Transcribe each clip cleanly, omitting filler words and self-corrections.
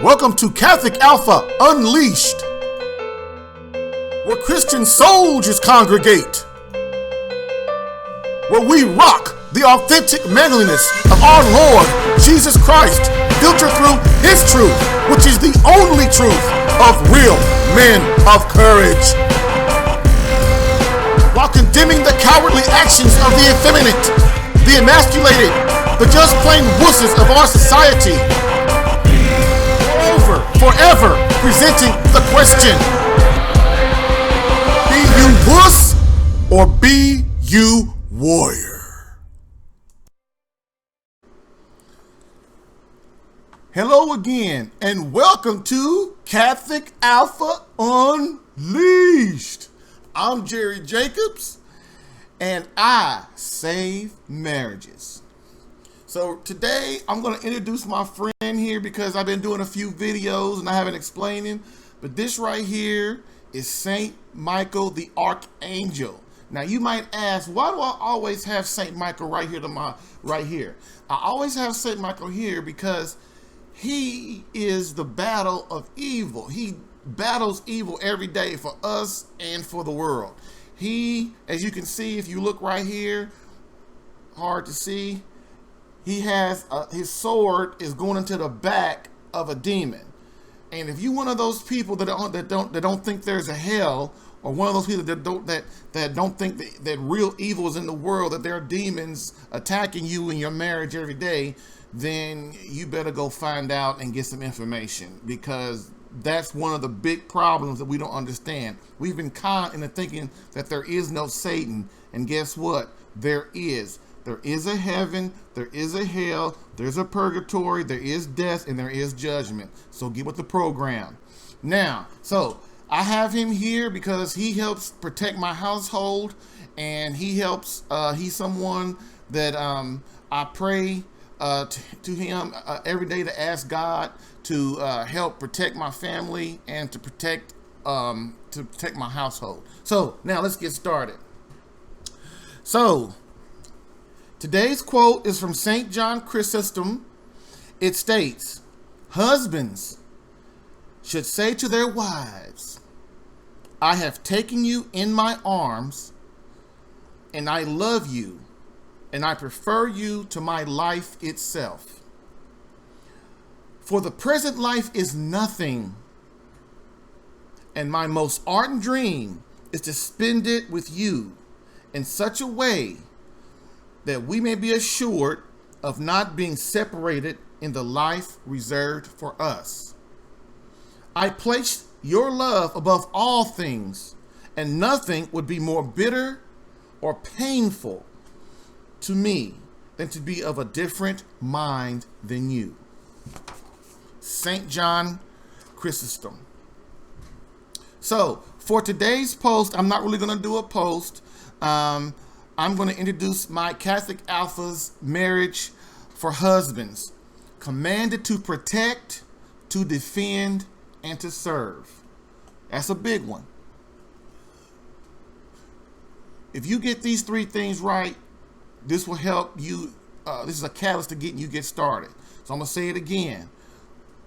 Welcome to Catholic Alpha Unleashed, where Christian soldiers congregate, where we rock the authentic manliness of our Lord Jesus Christ, filtered through His truth, which is the only truth of real men of courage, while condemning the cowardly actions of the effeminate, the emasculated, the just plain wusses of our society. Moreover, forever presenting the question: be you wuss or be you warrior? Hello again, and welcome to Catholic Alpha Unleashed. I'm Jerry Jacobs, and I save marriages. So today I'm going to introduce my friend here because I've been doing a few videos and I haven't explained him. But this right here is Saint Michael the Archangel. Now you might ask, why do I always have Saint Michael right here to my right here? I always have Saint Michael here because he is the battle of evil. He battles evil every day for us and for the world. He, as you can see, if you look right here, hard to see, he has his sword is going into the back of a demon. And if you're one of those people that don't think there's a hell, or one of those people that don't think that real evil is in the world, that there are demons attacking you in your marriage every day, then you better go find out and get some information, because that's one of the big problems that we don't understand. We've been conned into thinking that there is no Satan, and guess what? There is. There is a heaven, there is a hell, there's a purgatory, there is death, and there is judgment. So get with the program. Now, so I have him here because he helps protect my household, and he helps, he's someone that I pray to him every day to ask God to help protect my family and to protect my household. So now let's get started. So today's quote is from St. John Chrysostom. It states, "Husbands should say to their wives, I have taken you in my arms, and I love you, and I prefer you to my life itself. For the present life is nothing, and my most ardent dream is to spend it with you in such a way that we may be assured of not being separated in the life reserved for us. I place your love above all things, and nothing would be more bitter or painful to me than to be of a different mind than you." St. John Chrysostom. So for today's post, I'm not really going to do a post. I'm going to introduce my Catholic Alpha's marriage for husbands, commanded to protect, to defend, and to serve. That's a big one. If you get these three things right, this will help you. This is a catalyst to getting you get started. So I'm going to say it again.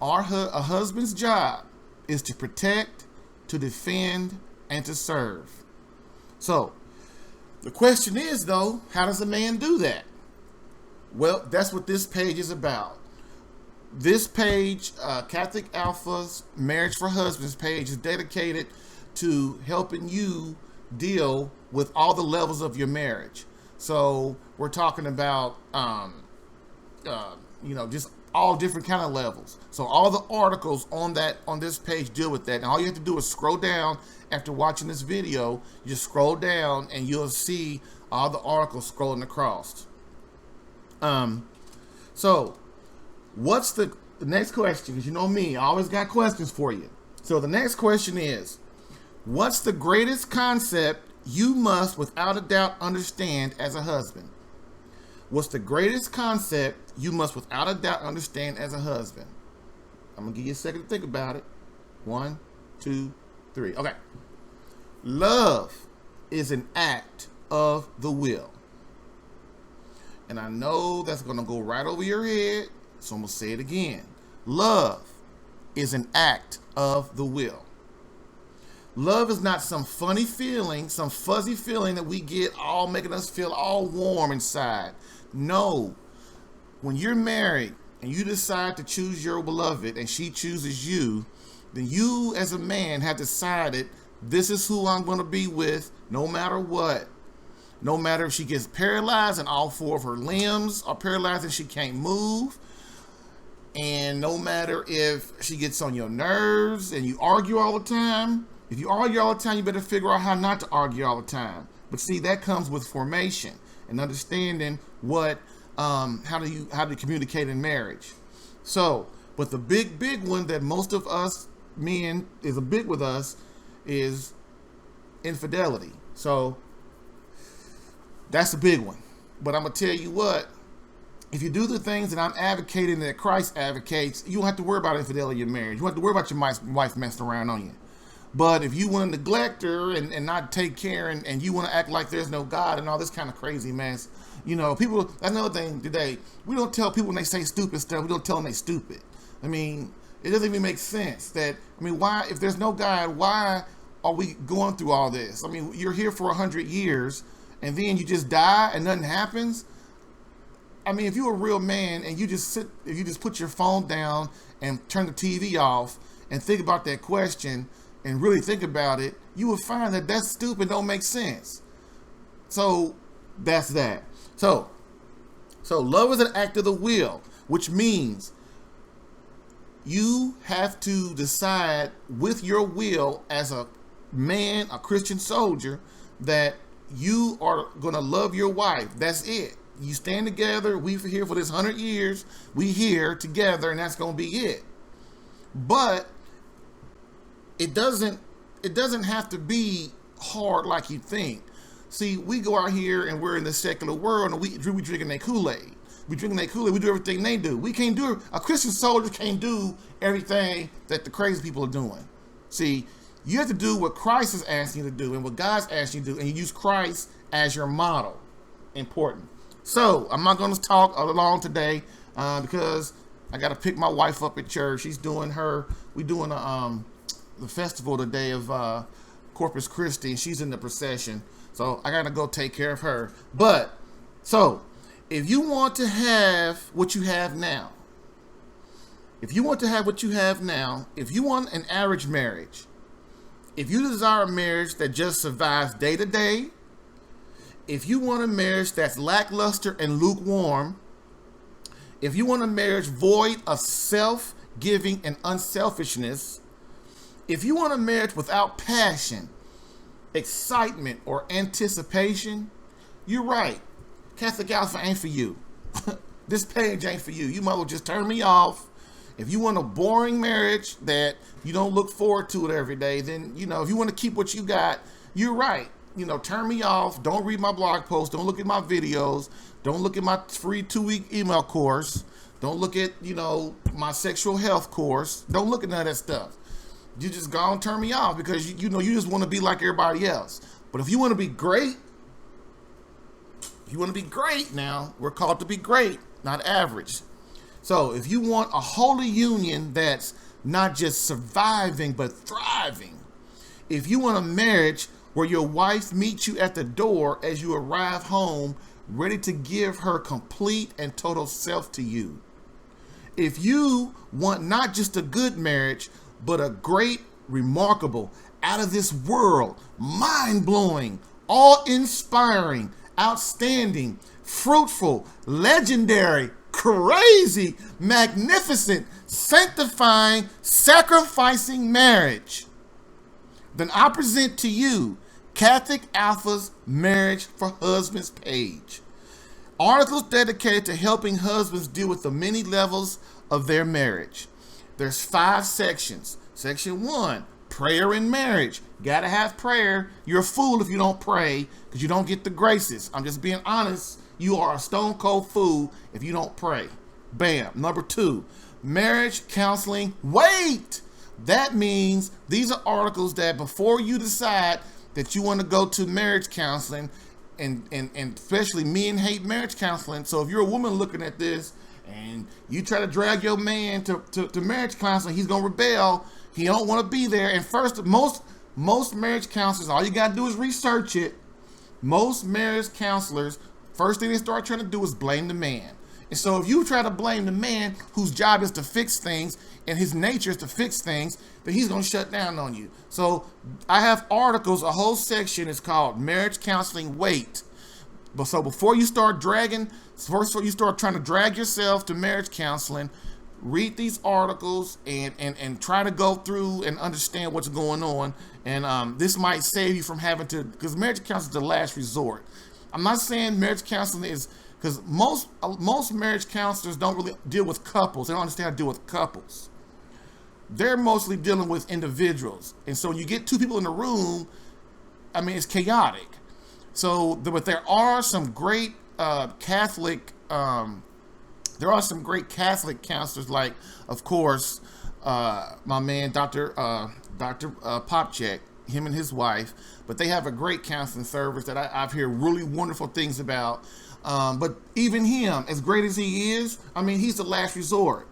A husband's job is to protect, to defend, and to serve. So the question is, though, how does a man do that? Well, that's what this page is about. This page, Catholic Alpha's Marriage for Husbands page, is dedicated to helping you deal with all the levels of your marriage. So we're talking about, just all different kind of levels. So all the articles on this page deal with that. And all you have to do is scroll down after watching this video. You just scroll down and you'll see all the articles scrolling across. So what's the next question? Because you know me, I always got questions for you. So the next question is, what's the greatest concept you must without a doubt understand as a husband? What's the greatest concept you must without a doubt understand as a husband? I'm going to give you a second to think about it. 1, 2, 3. Okay. Love is an act of the will. And I know that's going to go right over your head, so I'm going to say it again. Love is an act of the will. Love is not some funny feeling, some fuzzy feeling that we get all making us feel all warm inside. No. When you're married and you decide to choose your beloved and she chooses you, then you as a man have decided this is who I'm going to be with no matter what. No matter if she gets paralyzed and all four of her limbs are paralyzed and she can't move. And no matter if she gets on your nerves and you argue all the time. If you argue all the time, you better figure out how not to argue all the time. But see, that comes with formation and understanding what, how do you communicate in marriage. So, but the big one that most of us men is a big with us is infidelity. So that's a big one. But I'm gonna tell you what, if you do the things that I'm advocating that Christ advocates, you don't have to worry about infidelity in your marriage. You don't have to worry about your wife messing around on you. But if you want to neglect her and not take care and you want to act like there's no God and all this kind of crazy mess, you know, people, that's another thing today. We don't tell people when they say stupid stuff, we don't tell them they stupid. I mean, it doesn't even make sense that, I mean, why, if there's no God, why are we going through all this? I mean, you're here for 100 years and then you just die and nothing happens. I mean, if you're a real man and you just sit, if you just put your phone down and turn the TV off and think about that question and really think about it, you will find that that's stupid, don't make sense. So that's that. So love is an act of the will, which means you have to decide with your will as a man, a Christian soldier, that you are going to love your wife. That's it. You stand together. We're here for this 100 years. We here together, and that's going to be it. But it doesn't have to be hard like you think. See, we go out here and we're in the secular world and we drinking their Kool-Aid. We drinking their Kool-Aid. We do everything they do. We can't do, a Christian soldier can't do everything that the crazy people are doing. See, you have to do what Christ is asking you to do and what God's asking you to do, and you use Christ as your model. Important. So I'm not going to talk along today because I got to pick my wife up at church. She's doing we doing the festival today of Corpus Christi, and she's in the procession. So I got to go take care of her. But so if you want to have what you have now, if you want an average marriage, if you desire a marriage that just survives day to day, if you want a marriage that's lackluster and lukewarm, if you want a marriage void of self-giving and unselfishness, if you want a marriage without passion, excitement, or anticipation, you're right. Catholic Alpha ain't for you. This page ain't for you. You might as well just turn me off. If you want a boring marriage that you don't look forward to it every day, then, you know, if you want to keep what you got, you're right. You know, turn me off. Don't read my blog posts. Don't look at my videos. Don't look at my free 2-week email course. Don't look at, you know, my sexual health course. Don't look at none of that stuff. You just go and turn me off because, you know, you just want to be like everybody else. But if you want to be great, now, we're called to be great, not average. So if you want a holy union that's not just surviving but thriving, if you want a marriage where your wife meets you at the door as you arrive home, ready to give her complete and total self to you, if you want not just a good marriage, but a great, remarkable, out of this world, mind-blowing, awe-inspiring, outstanding, fruitful, legendary, crazy, magnificent, sanctifying, sacrificing marriage, then I present to you Catholic Alpha's Marriage for Husbands page. Articles dedicated to helping husbands deal with the many levels of their marriage. There's 5 sections. Section 1, prayer in marriage. Gotta have prayer. You're a fool if you don't pray because you don't get the graces. I'm just being honest. You are a stone cold fool if you don't pray. Bam. Number 2, marriage counseling. Wait! That means these are articles that before you decide that you want to go to marriage counseling, and especially men hate marriage counseling. So if you're a woman looking at this and you try to drag your man to marriage counseling, he's gonna rebel. He don't want to be there. And first, most marriage counselors, all you gotta do is research it. Most marriage counselors, first thing they start trying to do is blame the man. And so if you try to blame the man whose job is to fix things and his nature is to fix things, then he's going to shut down on you. So I have articles, a whole section is called Marriage Counseling Wait. But so before you start trying to drag yourself to marriage counseling, read these articles and try to go through and understand what's going on. And this might save you from having to, because marriage counseling is the last resort. I'm not saying marriage counseling is, because most marriage counselors don't really deal with couples. They don't understand how to deal with couples. They're mostly dealing with individuals. And so when you get two people in the room, I mean, it's chaotic. So, but there are some great Catholic counselors, like, of course, my man, Dr. Popchak, him and his wife, but they have a great counseling service that I've heard really wonderful things about. But even him, as great as he is, I mean, he's the last resort.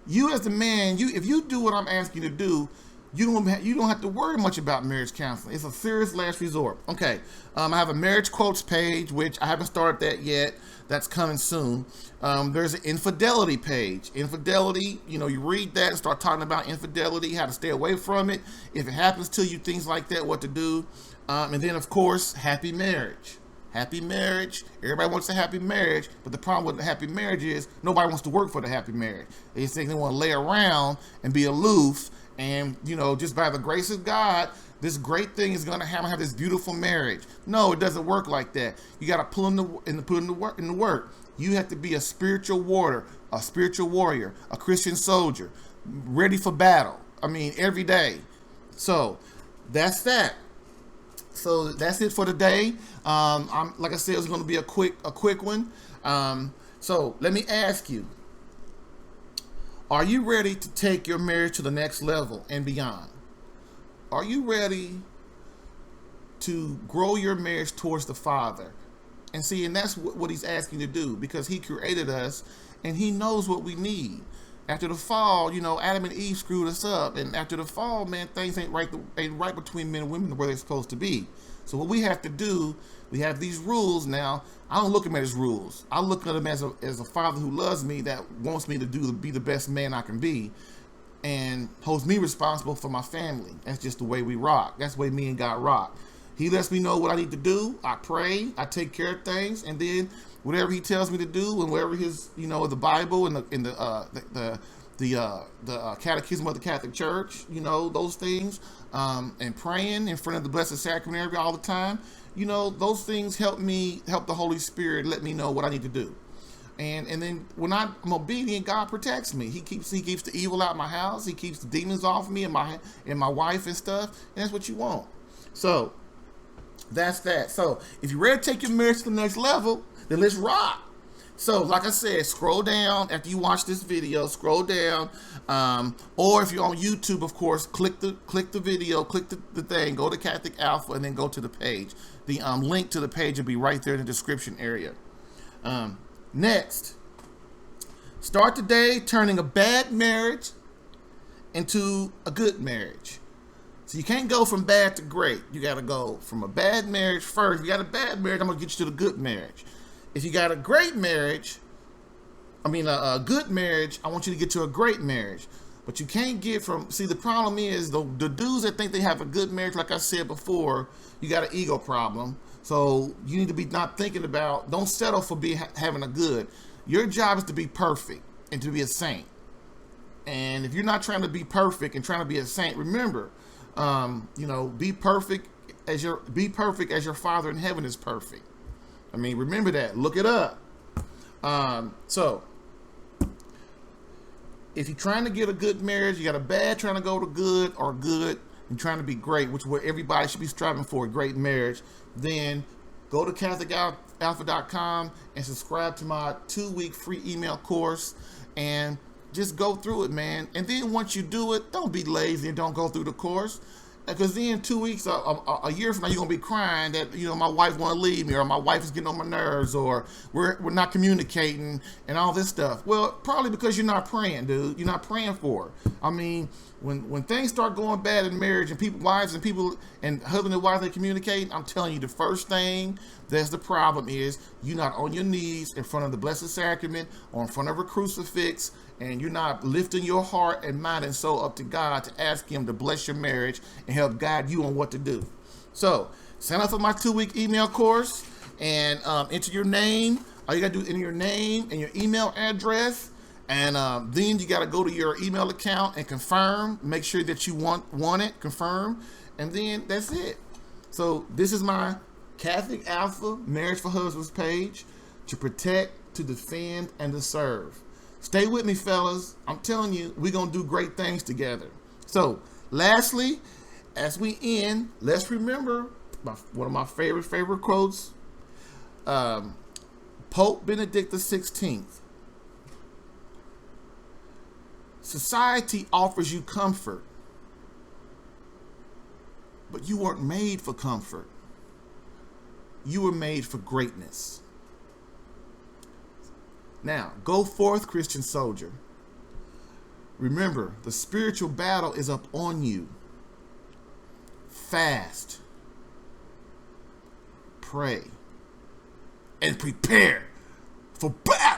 You as the man, if you do what I'm asking you to do, you don't have to worry much about marriage counseling. It's a serious last resort. Okay, I have a marriage quotes page, which I haven't started that yet. That's coming soon. There's an infidelity page. Infidelity, you read that and start talking about infidelity, how to stay away from it. If it happens to you, things like that, what to do. And then, of course, happy marriage. Happy marriage. Everybody wants a happy marriage, but the problem with the happy marriage is nobody wants to work for the happy marriage. They think they want to lay around and be aloof, and just by the grace of God, this great thing is going to have this beautiful marriage. No, it doesn't work like that. You got to put in the work. You have to be a spiritual warrior, a Christian soldier, ready for battle. I mean, every day. So that's that. So that's it for today. Like I said, it's going to be a quick one. So let me ask you: are you ready to take your marriage to the next level and beyond? Are you ready to grow your marriage towards the Father? And see, and that's what He's asking you to do, because He created us and He knows what we need. After the fall, Adam and Eve screwed us up, and after the fall, man, things ain't right between men and women where they're supposed to be. So what we have to do, we have these rules now. I don't look at them as rules. I look at them as a father who loves me, that wants me to be the best man I can be, and holds me responsible for my family. That's just the way we rock. That's the way me and God rock. He lets me know what I need to do. I pray. I take care of things, and then whatever He tells me to do, and wherever His, the Bible and the Catechism of the Catholic Church, those things, and praying in front of the Blessed Sacrament all the time, those things help the Holy Spirit let me know what I need to do. And then when I'm obedient, God protects me. He keeps the evil out of my house. He keeps the demons off me and my wife and stuff. And that's what you want. So that's that. So if you're ready to take your marriage to the next level, then let's rock. So like I said, scroll down after you watch this video. Scroll down, or if you're on YouTube, of course, click the video, click the thing, go to Catholic Alpha, and then go to the page. The link to the page will be right there in the description area. Next, start today turning a bad marriage into a good marriage. So you can't go from bad to great. You got to go from a bad marriage first. If you got a bad marriage, I'm going to get you to the good marriage. If you got a great marriage, a good marriage, I want you to get to a great marriage. But you can't get from, see, the problem is the dudes that think they have a good marriage, like I said before, you got an ego problem. So you need to be not thinking about, don't settle for having a good. Your job is to be perfect and to be a saint. And if you're not trying to be perfect and trying to be a saint, remember, be perfect as your Father in heaven is perfect. Remember that. Look it up. So if you're trying to get a good marriage, you got a bad trying to go to good, or good and trying to be great, which is what everybody should be striving for, a great marriage, then go to CatholicAlpha.com and subscribe to my 2-week free email course and just go through it, man. And then once you do it, don't be lazy and don't go through the course. Because then 2 weeks, a year from now, you're gonna be crying that my wife want to leave me, or my wife is getting on my nerves, or we're not communicating, and all this stuff. Well, probably because you're not praying, dude. You're not praying for her. I mean, when things start going bad in marriage, and wives and husband and wife, they communicate, I'm telling you, the first thing that's the problem is you're not on your knees in front of the Blessed Sacrament or in front of a crucifix, and you're not lifting your heart and mind and soul up to God to ask Him to bless your marriage and help guide you on what to do. So sign up for my 2-week email course and enter your name. All you got to do is enter your name and your email address, and then you got to go to your email account and confirm. Make sure that you want it, confirm, and then that's it. So this is my Catholic Alpha Marriage for Husbands page: to protect, to defend, and to serve. Stay with me, fellas. I'm telling you, we're going to do great things together. So, lastly, as we end, let's remember one of my favorite quotes. Pope Benedict XVI. Society offers you comfort, but you weren't made for comfort. You were made for greatness. Now, go forth, Christian soldier. Remember, the spiritual battle is up on you. Fast, pray, and prepare for battle.